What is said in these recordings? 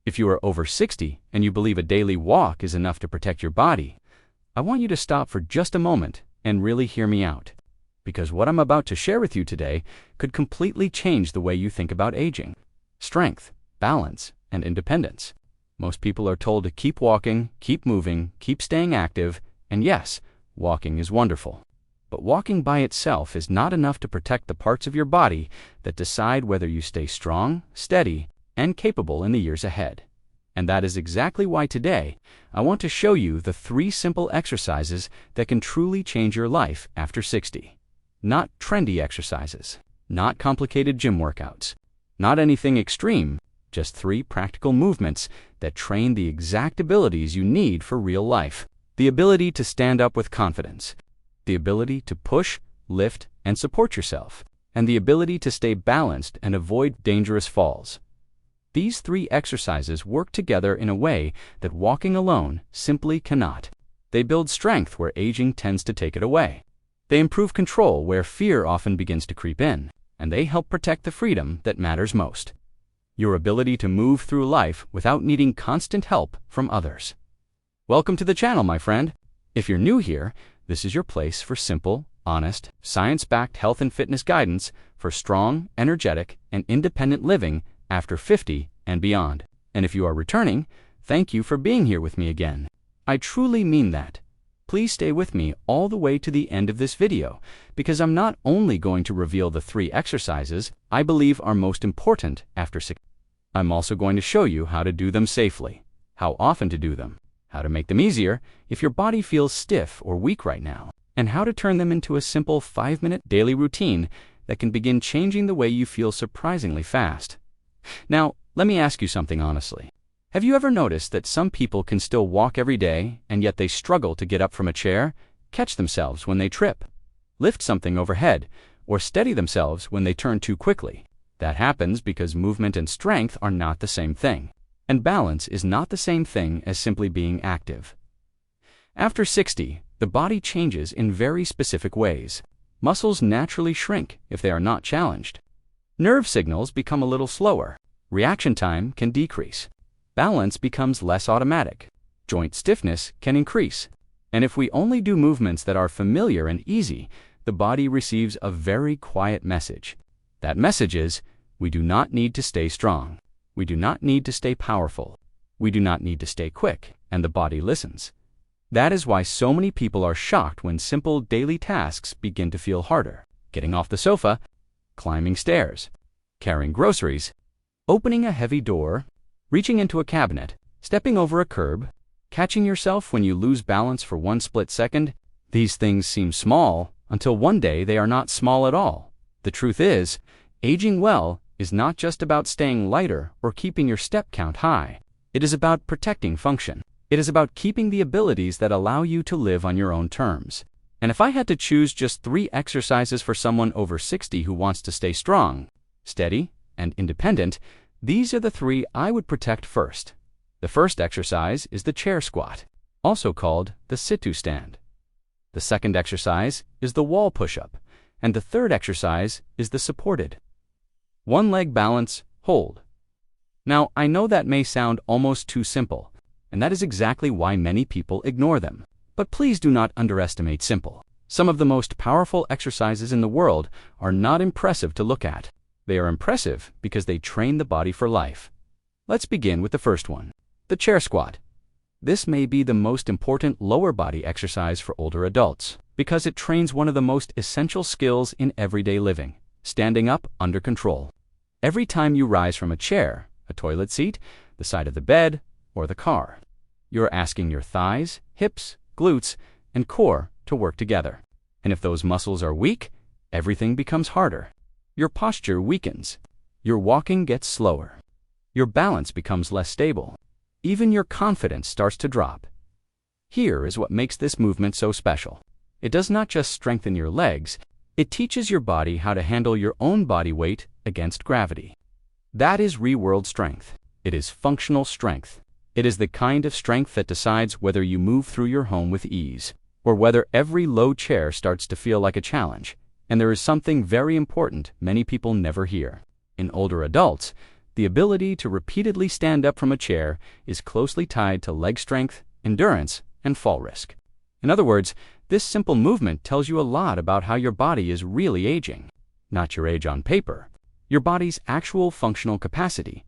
If you are over 60 and you believe a daily walk is enough to protect your body, I want you to stop for just a moment and really hear me out. Because what I'm about to share with you today could completely change the way you think about aging, strength, balance, and independence. Most people are told to keep walking, keep moving, keep staying active, and yes, walking is wonderful. But walking by itself is not enough to protect the parts of your body that decide whether you stay strong, steady, and capable in the years ahead. And that is exactly why today I want to show you the 3 simple exercises that can truly change your life after 60. Not trendy exercises, not complicated gym workouts, not anything extreme, just 3 practical movements that train the exact abilities you need for real life. The ability to stand up with confidence, the ability to push, lift, and support yourself, and the ability to stay balanced and avoid dangerous falls. These 3 exercises work together in a way that walking alone simply cannot. They build strength where aging tends to take it away. They improve control where fear often begins to creep in, and they help protect the freedom that matters most. Your ability to move through life without needing constant help from others. Welcome to the channel, my friend. If you're new here, this is your place for simple, honest, science-backed health and fitness guidance for strong, energetic, and independent living after 50 and beyond. And if you are returning, thank you for being here with me again. I truly mean that. Please stay with me all the way to the end of this video, because I'm not only going to reveal the 3 exercises I believe are most important after 60. I'm also going to show you how to do them safely, how often to do them, how to make them easier if your body feels stiff or weak right now, and how to turn them into a simple 5-minute daily routine that can begin changing the way you feel surprisingly fast. Now, let me ask you something honestly. Have you ever noticed that some people can still walk every day, and yet they struggle to get up from a chair, catch themselves when they trip, lift something overhead, or steady themselves when they turn too quickly? That happens because movement and strength are not the same thing, and balance is not the same thing as simply being active. After 60, the body changes in very specific ways. Muscles naturally shrink if they are not challenged. Nerve signals become a little slower. Reaction time can decrease. Balance becomes less automatic. Joint stiffness can increase. And if we only do movements that are familiar and easy, the body receives a very quiet message. That message is, we do not need to stay strong. We do not need to stay powerful. We do not need to stay quick, and the body listens. That is why so many people are shocked when simple daily tasks begin to feel harder. Getting off the sofa, climbing stairs, carrying groceries, opening a heavy door, reaching into a cabinet, stepping over a curb, catching yourself when you lose balance for 1 split second. These things seem small until one day they are not small at all. The truth is, aging well is not just about staying lighter or keeping your step count high. It is about protecting function. It is about keeping the abilities that allow you to live on your own terms. And if I had to choose just 3 exercises for someone over 60 who wants to stay strong, steady, and independent, these are the 3 I would protect first. The first exercise is the chair squat, also called the sit-to stand. The second exercise is the wall push-up, and the third exercise is the supported. 1 leg balance, hold. Now, I know that may sound almost too simple, and that is exactly why many people ignore them. But please do not underestimate simple. Some of the most powerful exercises in the world are not impressive to look at. They are impressive because they train the body for life. Let's begin with the first one, the chair squat. This may be the most important lower body exercise for older adults because it trains one of the most essential skills in everyday living, standing up under control. Every time you rise from a chair, a toilet seat, the side of the bed, or the car, you're asking your thighs, hips, glutes, and core to work together. And if those muscles are weak, everything becomes harder. Your posture weakens. Your walking gets slower. Your balance becomes less stable. Even your confidence starts to drop. Here is what makes this movement so special. It does not just strengthen your legs, it teaches your body how to handle your own body weight against gravity. That is real-world strength. It is functional strength. It is the kind of strength that decides whether you move through your home with ease, or whether every low chair starts to feel like a challenge. And there is something very important many people never hear. In older adults, The ability to repeatedly stand up from a chair is closely tied to leg strength, endurance, and fall risk. In other words, this simple movement tells you a lot about how your body is really aging. Not your age on paper, your body's actual functional capacity.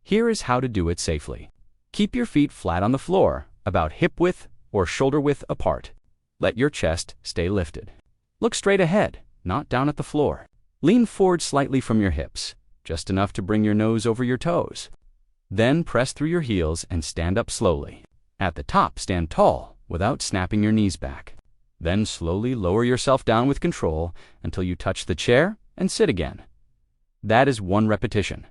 Here is how to do it safely. Keep your feet flat on the floor, about hip width or shoulder width apart. Let your chest stay lifted. Look straight ahead, not down at the floor. Lean forward slightly from your hips, just enough to bring your nose over your toes. Then press through your heels and stand up slowly. At the top, stand tall without snapping your knees back. Then slowly lower yourself down with control until you touch the chair and sit again. That is 1 repetition.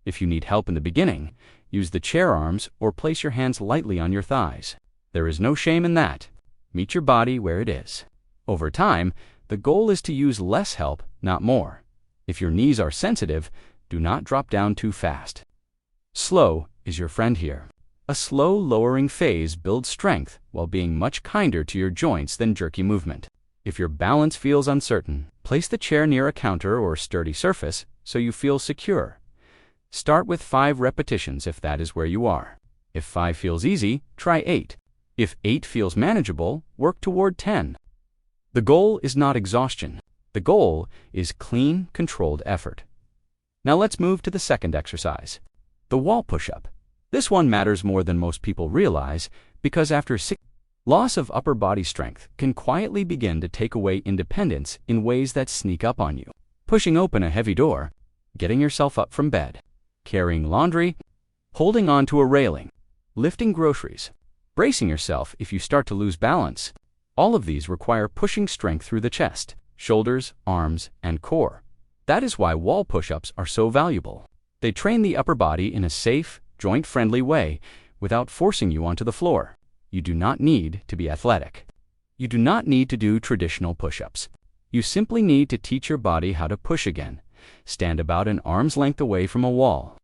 If you need help in the beginning, use the chair arms or place your hands lightly on your thighs. There is no shame in that. Meet your body where it is. Over time, the goal is to use less help, not more. If your knees are sensitive, do not drop down too fast. Slow is your friend here. A slow lowering phase builds strength while being much kinder to your joints than jerky movement. If your balance feels uncertain, place the chair near a counter or sturdy surface so you feel secure. Start with 5 repetitions if that is where you are. If 5 feels easy, try 8. If 8 feels manageable, work toward 10. The goal is not exhaustion. The goal is clean, controlled effort. Now let's move to the second exercise, the wall push-up. This one matters more than most people realize because after 6 loss of upper body strength can quietly begin to take away independence in ways that sneak up on you. Pushing open a heavy door, getting yourself up from bed, carrying laundry, holding on to a railing, lifting groceries, bracing yourself if you start to lose balance. All of these require pushing strength through the chest, shoulders, arms, and core. That is why wall push-ups are so valuable. They train the upper body in a safe, joint-friendly way without forcing you onto the floor. You do not need to be athletic. You do not need to do traditional push-ups. You simply need to teach your body how to push again. Stand about an arm's length away from a wall.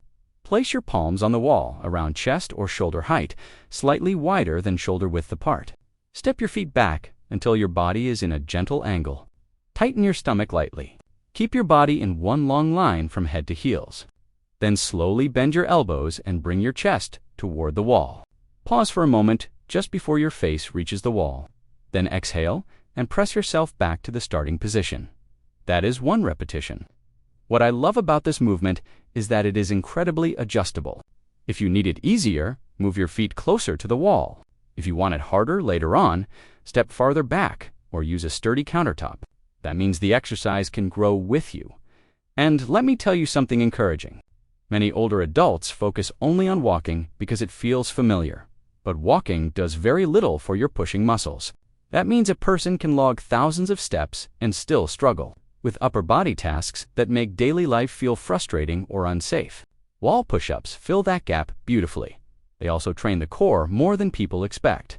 Place your palms on the wall around chest or shoulder height, slightly wider than shoulder width apart. Step your feet back until your body is in a gentle angle. Tighten your stomach lightly. Keep your body in one long line from head to heels. Then slowly bend your elbows and bring your chest toward the wall. Pause for a moment just before your face reaches the wall. Then exhale and press yourself back to the starting position. That is 1 repetition. What I love about this movement is that it is incredibly adjustable. If you need it easier, move your feet closer to the wall. If you want it harder later on, step farther back or use a sturdy countertop. That means the exercise can grow with you. And let me tell you something encouraging. Many older adults focus only on walking because it feels familiar. But walking does very little for your pushing muscles. That means a person can log thousands of steps and still struggle with upper body tasks that make daily life feel frustrating or unsafe. Wall push-ups fill that gap beautifully. They also train the core more than people expect.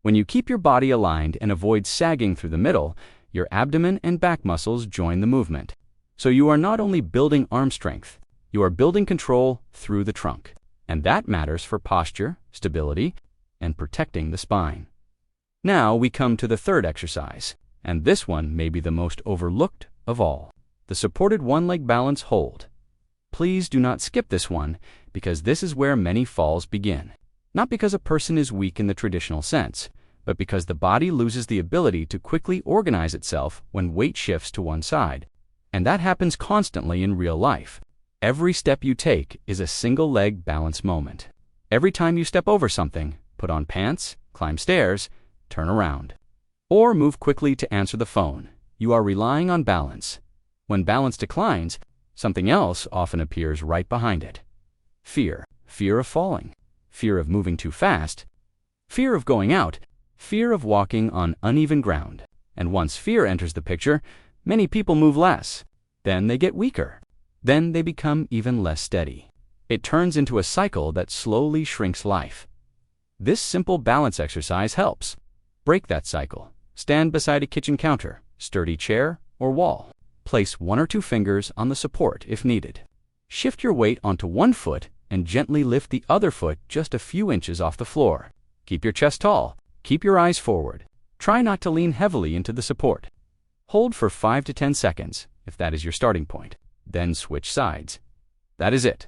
When you keep your body aligned and avoid sagging through the middle, your abdomen and back muscles join the movement. So you are not only building arm strength, you are building control through the trunk. And that matters for posture, stability, and protecting the spine. Now we come to the third exercise, and this one may be the most overlooked of all, the supported one-leg balance hold. Please do not skip this one because this is where many falls begin. Not because a person is weak in the traditional sense, but because the body loses the ability to quickly organize itself when weight shifts to one side. And that happens constantly in real life. Every step you take is a single leg balance moment. Every time you step over something, put on pants, climb stairs, turn around, or move quickly to answer the phone, you are relying on balance. When balance declines, something else often appears right behind it. Fear. Fear of falling. Fear of moving too fast. Fear of going out. Fear of walking on uneven ground. And once fear enters the picture, many people move less. Then they get weaker. Then they become even less steady. It turns into a cycle that slowly shrinks life. This simple balance exercise helps. Break that cycle. Stand beside a kitchen counter, sturdy chair, or wall. Place 1 or 2 fingers on the support if needed. Shift your weight onto one foot and gently lift the other foot just a few inches off the floor. Keep your chest tall. Keep your eyes forward. Try not to lean heavily into the support. Hold for 5 to 10 seconds if that is your starting point. Then switch sides. That is it.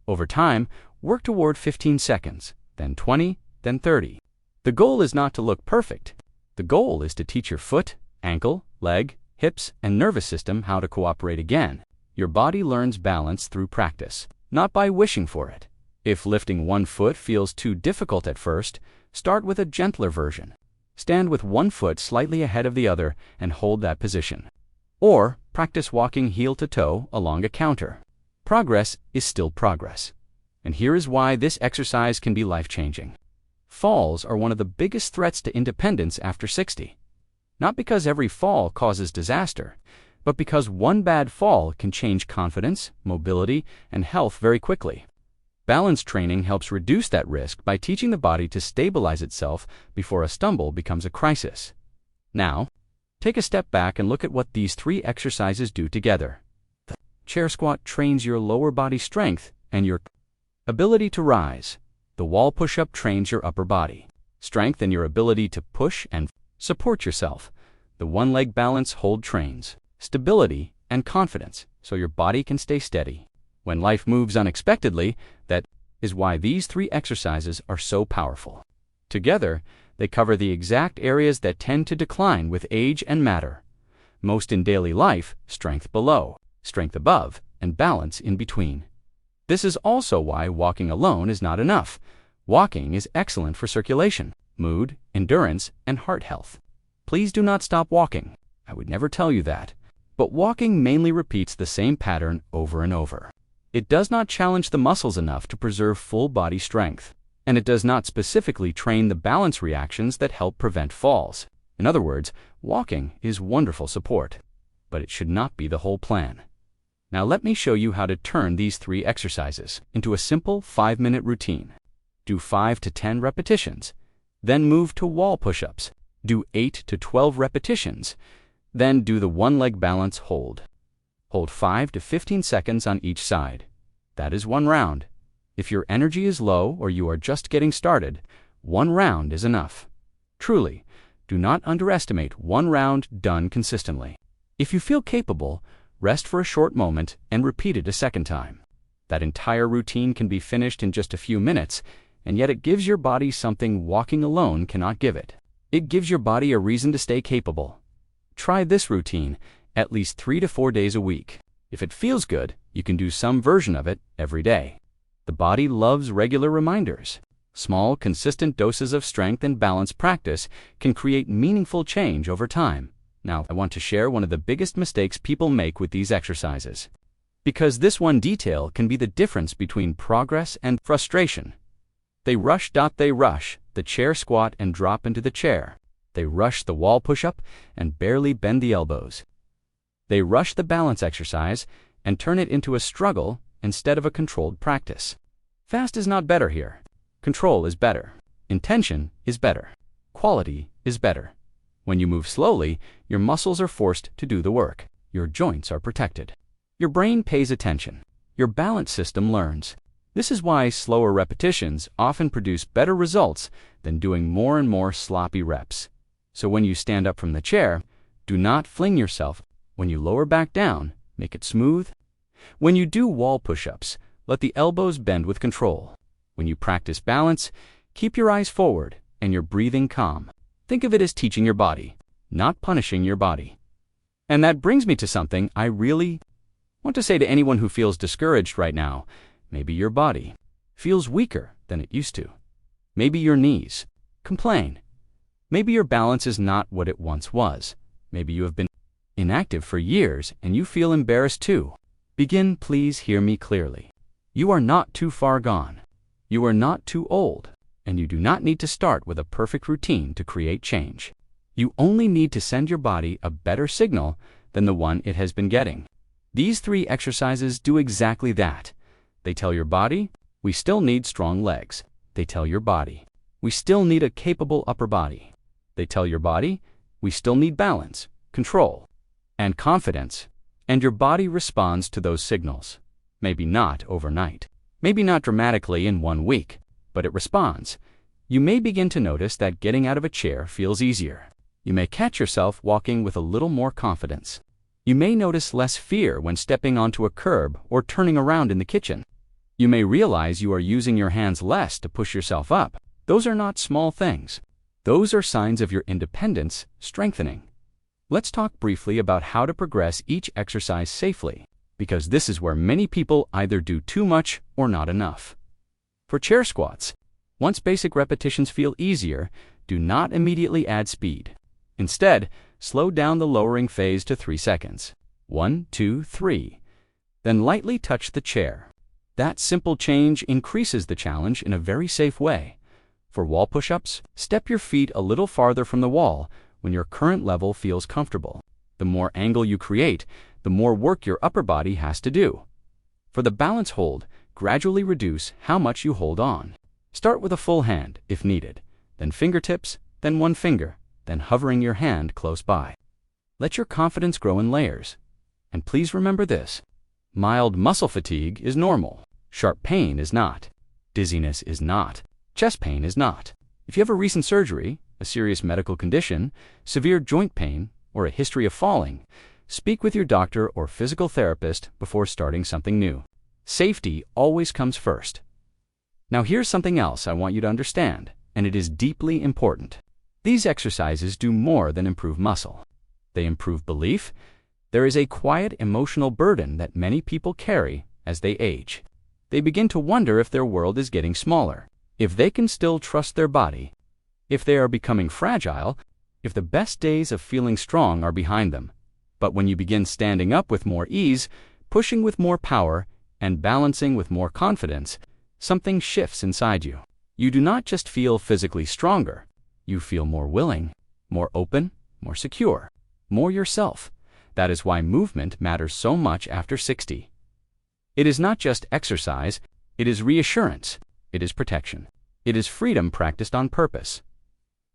Over time, work toward 15 seconds, then 20, then 30. The goal is not to look perfect. The goal is to teach your foot, ankle, leg, hips, and nervous system how to cooperate again. Your body learns balance through practice, not by wishing for it. If lifting one foot feels too difficult at first, start with a gentler version. Stand with one foot slightly ahead of the other and hold that position. Or practice walking heel to toe along a counter. Progress is still progress. And here is why this exercise can be life-changing. Falls are one of the biggest threats to independence after 60. Not because every fall causes disaster, but because one bad fall can change confidence, mobility, and health very quickly. Balance training helps reduce that risk by teaching the body to stabilize itself before a stumble becomes a crisis. Now, take a step back and look at what these 3 exercises do together. The chair squat trains your lower body strength and your ability to rise. The wall push-up trains your upper body strength and your ability to push and support yourself. The one-leg balance hold trains stability and confidence, so your body can stay steady. When life moves unexpectedly, that is why these 3 exercises are so powerful. Together, they cover the exact areas that tend to decline with age and matter. Most in daily life, strength below, strength above, and balance in between. This is also why walking alone is not enough. Walking is excellent for circulation, mood, endurance, and heart health. Please do not stop walking. I would never tell you that. But walking mainly repeats the same pattern over and over. It does not challenge the muscles enough to preserve full body strength, and it does not specifically train the balance reactions that help prevent falls. In other words, walking is wonderful support, but it should not be the whole plan. Now let me show you how to turn these 3 exercises into a simple 5-minute routine. Do 5 to 10 repetitions, then move to wall push-ups. Do 8 to 12 repetitions, then do the one-leg balance hold. Hold 5 to 15 seconds on each side. That is 1 round. If your energy is low or you are just getting started, 1 round is enough. Truly, do not underestimate 1 round done consistently. If you feel capable, rest for a short moment and repeat it a second time. That entire routine can be finished in just a few minutes, and yet it gives your body something walking alone cannot give it. It gives your body a reason to stay capable. Try this routine at least 3 to 4 days a week. If it feels good, you can do some version of it every day. The body loves regular reminders. Small, consistent doses of strength and balance practice can create meaningful change over time. Now, I want to share one of the biggest mistakes people make with these exercises. Because this one detail can be the difference between progress and frustration. They rush the chair squat and drop into the chair. They rush the wall push-up and barely bend the elbows. They rush the balance exercise and turn it into a struggle instead of a controlled practice. Fast is not better here. Control is better. Intention is better. Quality is better. When you move slowly, your muscles are forced to do the work. Your joints are protected. Your brain pays attention. Your balance system learns. This is why slower repetitions often produce better results than doing more and more sloppy reps. So when you stand up from the chair, do not fling yourself. When you lower back down, make it smooth. When you do wall push-ups, let the elbows bend with control. When you practice balance, keep your eyes forward and your breathing calm. Think of it as teaching your body, not punishing your body. And that brings me to something I really want to say to anyone who feels discouraged right now. Maybe your body feels weaker than it used to. Maybe your knees complain. Maybe your balance is not what it once was. Maybe you have been inactive for years and you feel embarrassed too. Please hear me clearly. You are not too far gone. You are not too old, and you do not need to start with a perfect routine to create change. You only need to send your body a better signal than the one it has been getting. These 3 exercises do exactly that. They tell your body, we still need strong legs. They tell your body, we still need a capable upper body. They tell your body, we still need balance, control, and confidence. And your body responds to those signals. Maybe not overnight. Maybe not dramatically in 1 week, but it responds. You may begin to notice that getting out of a chair feels easier. You may catch yourself walking with a little more confidence. You may notice less fear when stepping onto a curb or turning around in the kitchen. You may realize you are using your hands less to push yourself up. Those are not small things. Those are signs of your independence strengthening. Let's talk briefly about how to progress each exercise safely, because this is where many people either do too much or not enough. For chair squats, once basic repetitions feel easier, do not immediately add speed. Instead, slow down the lowering phase to 3 seconds. 1, 2, 3. Then lightly touch the chair. That simple change increases the challenge in a very safe way. For wall push-ups, step your feet a little farther from the wall when your current level feels comfortable. The more angle you create, the more work your upper body has to do. For the balance hold, gradually reduce how much you hold on. Start with a full hand, if needed, then fingertips, then one finger, then hovering your hand close by. Let your confidence grow in layers. And please remember this: mild muscle fatigue is normal. Sharp pain is not. Dizziness is not. Chest pain is not. If you have a recent surgery, a serious medical condition, severe joint pain, or a history of falling, speak with your doctor or physical therapist before starting something new. Safety always comes first. Now here's something else I want you to understand, and it is deeply important. These exercises do more than improve muscle. They improve belief. There is a quiet emotional burden that many people carry as they age. They begin to wonder if their world is getting smaller, if they can still trust their body, if they are becoming fragile, if the best days of feeling strong are behind them. But when you begin standing up with more ease, pushing with more power, and balancing with more confidence, something shifts inside you. You do not just feel physically stronger. You feel more willing, more open, more secure, more yourself. That is why movement matters so much after 60. It is not just exercise, it is reassurance, it is protection, it is freedom practiced on purpose.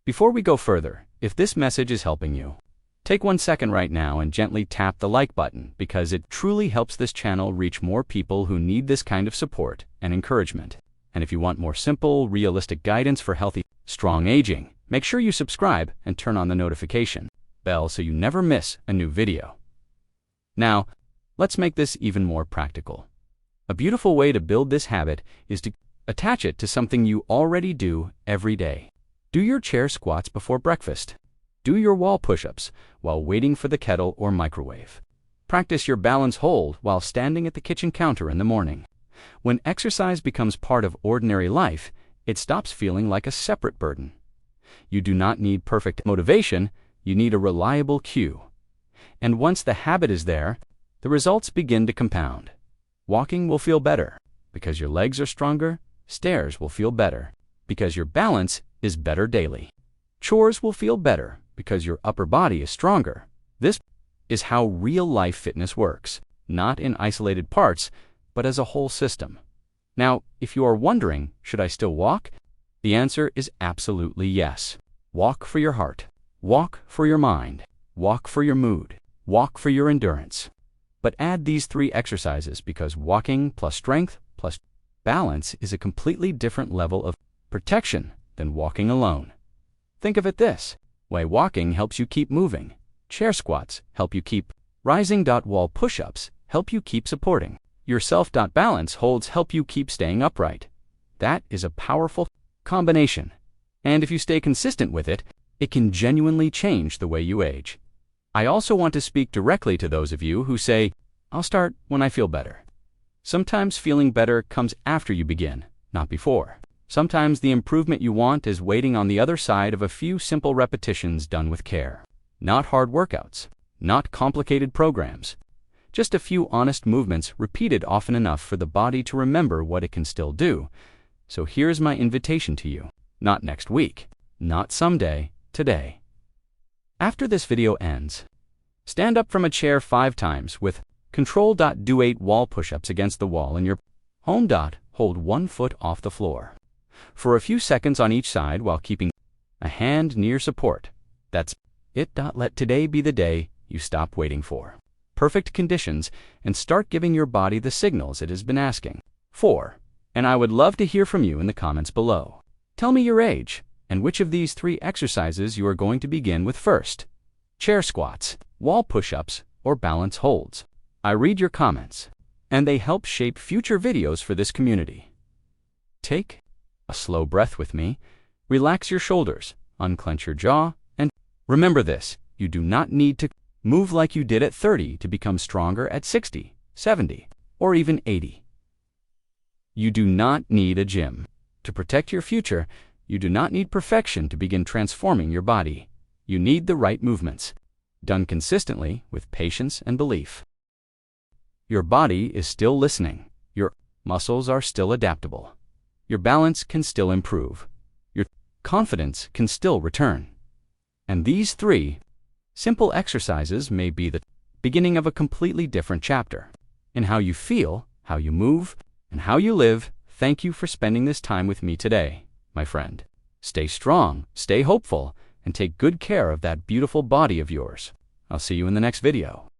Before we go further, if this message is helping you, take 1 second right now and gently tap the like button, because it truly helps this channel reach more people who need this kind of support and encouragement. And if you want more simple, realistic guidance for healthy, strong aging, make sure you subscribe and turn on the notification bell so you never miss a new video. Now, let's make this even more practical. A beautiful way to build this habit is to attach it to something you already do every day. Do your chair squats before breakfast. Do your wall push-ups while waiting for the kettle or microwave. Practice your balance hold while standing at the kitchen counter in the morning. When exercise becomes part of ordinary life, it stops feeling like a separate burden. You do not need perfect motivation, you need a reliable cue. And once the habit is there, the results begin to compound. Walking will feel better because your legs are stronger. Stairs will feel better because your balance is better daily. Chores will feel better because your upper body is stronger. This is how real-life fitness works, not in isolated parts, but as a whole system. Now, if you are wondering, should I still walk? The answer is absolutely yes. Walk for your heart. Walk for your mind. Walk for your mood. Walk for your endurance. But add these 3 exercises, because walking plus strength plus balance is a completely different level of protection than walking alone. Think of it this way: walking helps you keep moving. Chair squats help you keep rising. Wall push-ups help you keep supporting yourself. Balance holds help you keep staying upright. That is a powerful combination. And if you stay consistent with it, it can genuinely change the way you age. I also want to speak directly to those of you who say, "I'll start when I feel better." Sometimes feeling better comes after you begin, not before. Sometimes the improvement you want is waiting on the other side of a few simple repetitions done with care. Not hard workouts, not complicated programs. Just a few honest movements repeated often enough for the body to remember what it can still do. So here's my invitation to you. Not next week, not someday, today. After this video ends, stand up from a chair 5 times with control. Do 8 wall push-ups against the wall in your home. Hold 1 foot off the floor for a few seconds on each side while keeping a hand near support. That's it. Let today be the day you stop waiting for perfect conditions and start giving your body the signals it has been asking for. And I would love to hear from you in the comments below. Tell me your age and which of these 3 exercises you are going to begin with first: chair squats, wall push-ups, or balance holds. I read your comments. and they help shape future videos for this community. Take a slow breath with me, relax your shoulders, unclench your jaw, and remember this: you do not need to move like you did at 30 to become stronger at 60, 70, or even 80. You do not need a gym to protect your future. You do not need perfection to begin transforming your body. You need the right movements, done consistently with patience and belief. Your body is still listening. Your muscles are still adaptable. Your balance can still improve. Your confidence can still return. And these 3 simple exercises may be the beginning of a completely different chapter in how you feel, how you move, and how you live. Thank you for spending this time with me today, my friend. Stay strong, stay hopeful, and take good care of that beautiful body of yours. I'll see you in the next video.